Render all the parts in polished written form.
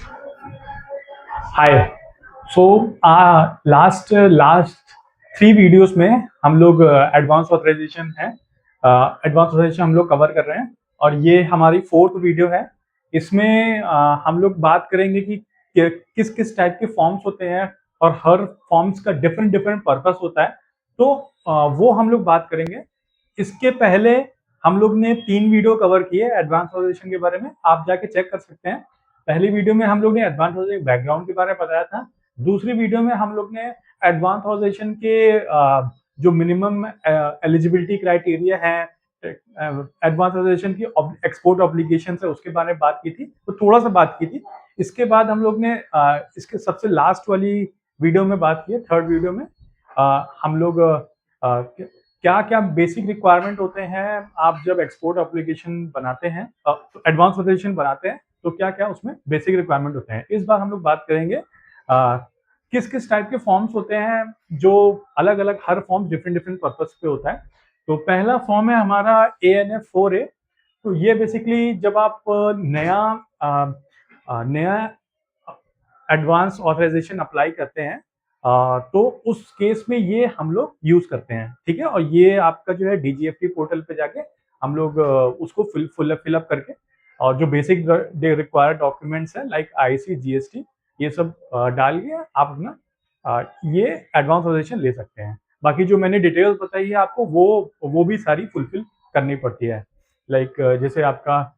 हाय। So last last 3 videos में हम लोग एडवांस ऑथराइजेशन हम लोग कवर कर रहे हैं और ये हमारी 4th वीडियो है। इसमें हम लोग बात करेंगे कि किस किस टाइप के फॉर्म्स होते हैं और हर फॉर्म्स का डिफरेंट डिफरेंट पर्पस होता है। तो वो हम लोग बात करेंगे। इसके पहले हम लोग ने 3 वीडियो कवर किए एडवांस ऑथराइजेशन के बारे में, आप जाके चेक कर सकते हैं। पहली वीडियो में हम लोग ने एडवांस ऑथराइजेशन बैकग्राउंड के बारे में बताया था। दूसरी वीडियो में हम लोग ने एडवांस ऑथराइजेशन के जो मिनिमम एलिजिबिलिटी क्राइटेरिया है, एडवांस ऑथराइजेशन की एक्सपोर्ट ऑब्लिगेशन है, उसके बारे में बात की थी, तो थोड़ा सा बात की थी। इसके बाद हम लोग ने इसके सबसे लास्ट वाली वीडियो में बात की है, 3rd वीडियो में हम लोग क्या क्या बेसिक रिक्वायरमेंट होते हैं आप जब एक्सपोर्ट एप्लीकेशन बनाते हैं, एडवांस ऑथराइजेशन बनाते हैं, तो क्या क्या उसमें बेसिक रिक्वायरमेंट होते हैं। इस बार हम लोग बात करेंगे किस किस टाइप के फॉर्म्स होते हैं, जो अलग अलग हर फॉर्म डिफरेंट डिफरेंट पर्पस पे होता है। तो पहला फॉर्म है हमारा ANF4A। तो ये बेसिकली जब आप नया एडवांस ऑथराइजेशन अप्लाई करते हैं, तो उस केस में ये हम लोग यूज करते हैं, ठीक है। और ये आपका जो है DGFT पोर्टल पे जाके हम लोग उसको फिलअप करके और जो बेसिक रिक्वायर्ड डॉक्यूमेंट्स है लाइक IC GST ये सब डाल के आप अपना ये एडवांस ऑथराइजेशन ले सकते हैं। बाकी जो मैंने डिटेल्स बताई है आपको, वो भी सारी फुलफिल करनी पड़ती है। लाइक जैसे आपका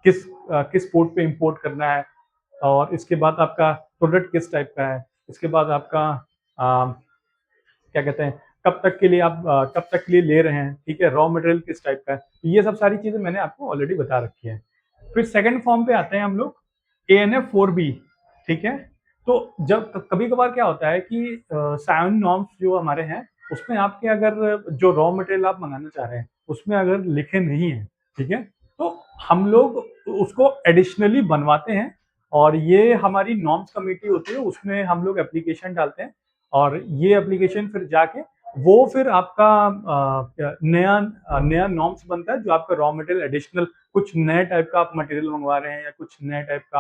किस पोर्ट पे इंपोर्ट करना है, और इसके बाद आपका प्रोडक्ट किस टाइप का है, इसके बाद आपका क्या कहते हैं कब तक के लिए ले रहे हैं, ठीक है, रॉ मटेरियल किस टाइप का है, तो ये सब सारी चीजें मैंने आपको ऑलरेडी बता रखी है। फिर सेकंड फॉर्म पे आते हैं हम लोग, ANF4B, ठीक है। तो जब कभी कभार क्या होता है कि साइन नॉर्म्स जो हमारे हैं उसमें आपके अगर जो रॉ मटेरियल आप मंगाना चाह रहे हैं उसमें अगर लिखे नहीं है, ठीक है, तो हम लोग उसको एडिशनली बनवाते हैं। और ये हमारी नॉर्म्स कमेटी होती है, उसमें हम लोग एप्लीकेशन डालते हैं और ये एप्लीकेशन फिर जाके वो फिर आपका नया नया नॉर्म्स बनता है, जो आपका रॉ मटेरियल एडिशनल कुछ नए टाइप का आप मटेरियल मंगवा रहे हैं, या कुछ नए टाइप का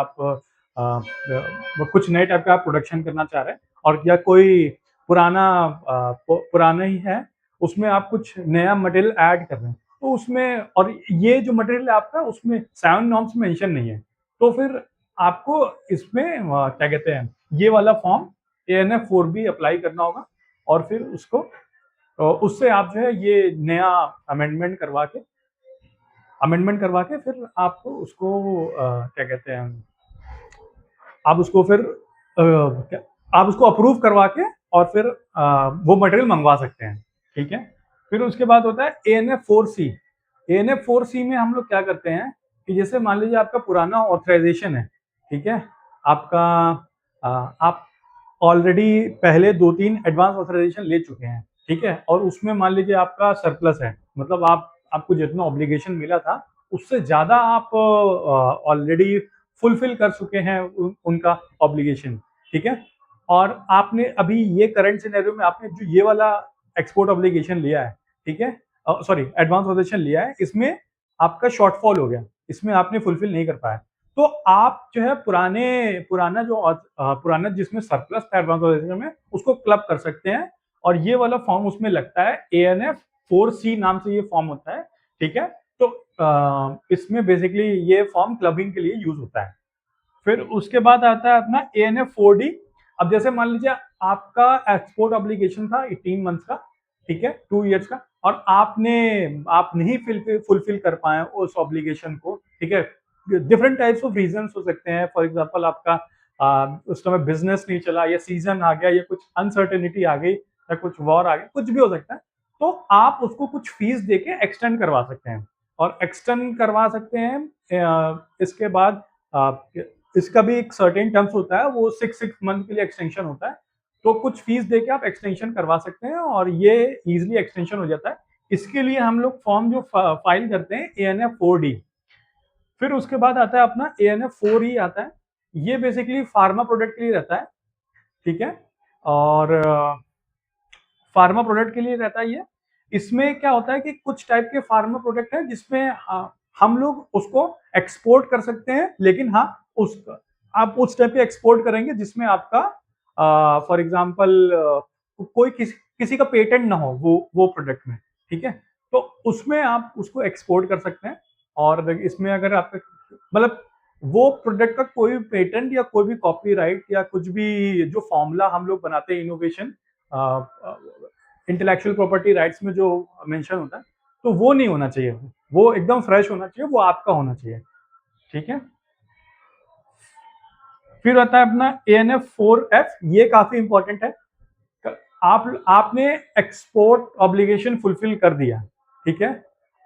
आप प्रोडक्शन करना चाह रहे हैं, और या कोई पुराना ही है उसमें आप कुछ नया मटेरियल ऐड कर रहे हैं, तो उसमें और ये जो मटेरियल आपका उसमें 7 नॉर्म्स मेंशन नहीं है, तो फिर आपको इसमें क्या कहते हैं ये वाला फॉर्म ANF4B अप्लाई करना होगा। और फिर उसको उससे आप जो है ये नया अमेंडमेंट करवा के फिर आप उसको क्या कहते हैं आप उसको फिर आप उसको अप्रूव करवा के और फिर वो मटेरियल मंगवा सकते हैं, ठीक है। फिर उसके बाद होता है ANF4C। ANF4C में हम लोग क्या करते हैं कि जैसे मान लीजिए आपका पुराना ऑथराइजेशन है, ठीक है, आपका आप ऑलरेडी पहले 2-3 एडवांस ऑथराइजेशन ले चुके हैं, ठीक है, और उसमें मान लीजिए आपका सरप्लस है, मतलब आपको जितना ऑब्लिगेशन मिला था उससे ज्यादा आप ऑलरेडी फुलफिल कर चुके हैं उनका ऑब्लिगेशन, ठीक है। और आपने अभी ये करंट सिनेरियो में आपने जो ये वाला एक्सपोर्ट ऑब्लिगेशन लिया है, ठीक है, सॉरी एडवांस ऑब्लिगेशन लिया है, इसमें आपका शॉर्टफॉल हो गया, इसमें आपने फुलफिल नहीं कर पाया, तो आप जो है पुराना जिसमें सरप्लस था एडवांस ऑथराइजेशन में उसको क्लब कर सकते हैं, और ये वाला फॉर्म उसमें लगता है, ANF4C नाम से ये फॉर्म होता है, ठीक है। तो इसमें बेसिकली ये फॉर्म क्लबिंग के लिए यूज होता है। फिर उसके बाद आता है अपना ANF4D। अब जैसे मान लीजिए आपका एक्सपोर्ट ऑब्लिगेशन था 18 मंथ्स का, ठीक है, 2 ईयर्स का, और आप नहीं फुलफिल कर पाए उस ऑब्लिगेशन को, ठीक है। डिफरेंट टाइप्स ऑफ रीजंस हो सकते हैं, फॉर एग्जांपल आपका उस समय बिजनेस नहीं चला, या सीजन आ गया, या कुछ अनसर्टेनिटी आ गई, या कुछ वॉर आ गया, कुछ भी हो सकता है, तो आप उसको कुछ फीस देके एक्सटेंड करवा सकते हैं। और एक्सटेंड करवा सकते हैं इसके बाद इसका भी एक सर्टेन टर्म्स होता है, वो 6 मंथ के लिए एक्सटेंशन होता है, तो कुछ फीस देके आप एक्सटेंशन करवा सकते हैं और ये इजीली एक्सटेंशन हो जाता है। इसके लिए हम लोग फॉर्म जो फाइल करते हैं ANF4D। फिर उसके बाद आता है अपना ANF4E आता है, ये बेसिकली फार्मा प्रोडक्ट के लिए रहता है, ठीक है। और फार्मा प्रोडक्ट के लिए रहता है ये। इसमें क्या होता है कि कुछ टाइप के फार्मा प्रोडक्ट है जिसमें हम लोग उसको एक्सपोर्ट कर सकते हैं, लेकिन हाँ, उस आप उस टाइप पे एक्सपोर्ट करेंगे जिसमें आपका फॉर एग्जांपल कोई किसी का पेटेंट ना हो वो प्रोडक्ट में, ठीक है। तो उसमें आप उसको एक्सपोर्ट कर सकते हैं। और इसमें अगर आपका मतलब वो प्रोडक्ट का कोई पेटेंट या कोई भी कॉपीराइट या कुछ भी जो फॉर्मूला हम लोग बनाते हैं इनोवेशन इंटेलेक्चुअल प्रॉपर्टी राइट्स में जो मेंशन होता है, तो वो नहीं होना चाहिए। वो एकदम फ्रेश होना चाहिए, वो आपका होना चाहिए, ठीक है। फिर आता है अपना ANF4F, ये काफी इंपॉर्टेंट है। आपने एक्सपोर्ट ऑब्लिगेशन फुलफिल कर दिया, ठीक है।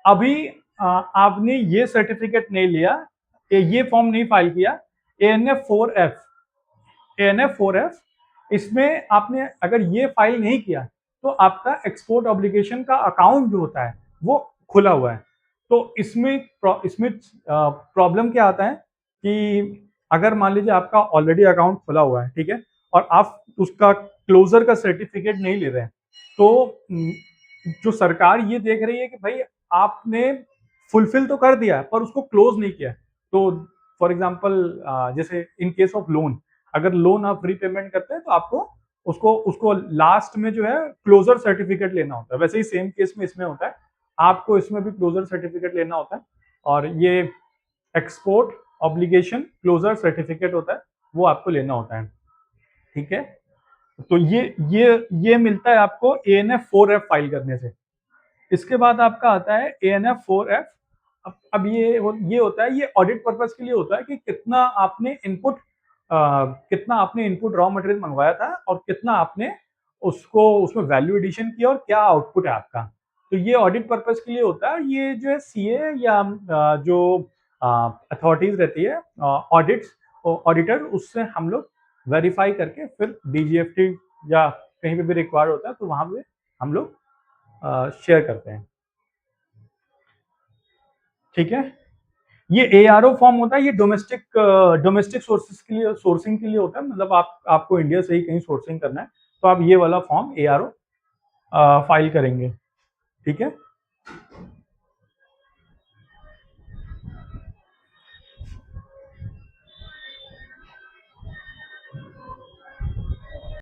अभी आपने ये सर्टिफिकेट नहीं लिया, ये फॉर्म नहीं फाइल किया, ANF4F, ANF4F, इसमें आपने अगर ये फाइल नहीं किया तो आपका एक्सपोर्ट ऑब्लिगेशन का अकाउंट जो होता है वो खुला हुआ है। तो इसमें प्रॉब्लम क्या आता है कि अगर मान लीजिए आपका ऑलरेडी अकाउंट खुला हुआ है, ठीक है, और आप उसका क्लोजर का सर्टिफिकेट नहीं ले रहे हैं, तो जो सरकार ये देख रही है कि भाई आपने फुलफिल तो कर दिया पर उसको क्लोज नहीं किया। तो फॉर एग्जांपल जैसे इन केस ऑफ लोन, अगर लोन आप रीपेमेंट करते हैं तो आपको उसको उसको लास्ट में जो है क्लोजर सर्टिफिकेट लेना होता है। वैसे ही सेम केस में इसमें होता है, आपको इसमें भी क्लोजर सर्टिफिकेट लेना होता है। और ये एक्सपोर्ट ऑब्लिगेशन क्लोजर सर्टिफिकेट होता है, वो आपको लेना होता है, ठीक है। तो ये मिलता है आपको ANF4F फाइल करने से। इसके बाद आपका आता है ANF4F। अब ये होता है, ये ऑडिट पर्पस के लिए होता है कि कितना आपने इनपुट रॉ मटेरियल मंगवाया था और कितना आपने उसको उसमें वैल्यू एडिशन किया और क्या आउटपुट है आपका। तो ये ऑडिट पर्पस के लिए होता है। ये जो है CA या जो अथॉरिटीज रहती है ऑडिट्स ऑडिटर, उससे हम लोग वेरीफाई करके फिर DGFT या कहीं पे भी रिक्वायर्ड होता है तो वहां पे हम लोग शेयर करते हैं, ठीक है। ये ARO फॉर्म होता है, ये डोमेस्टिक सोर्सेज के लिए सोर्सिंग के लिए होता है। मतलब आपको इंडिया से ही कहीं सोर्सिंग करना है तो आप ये वाला फॉर्म ARO फाइल करेंगे, ठीक है।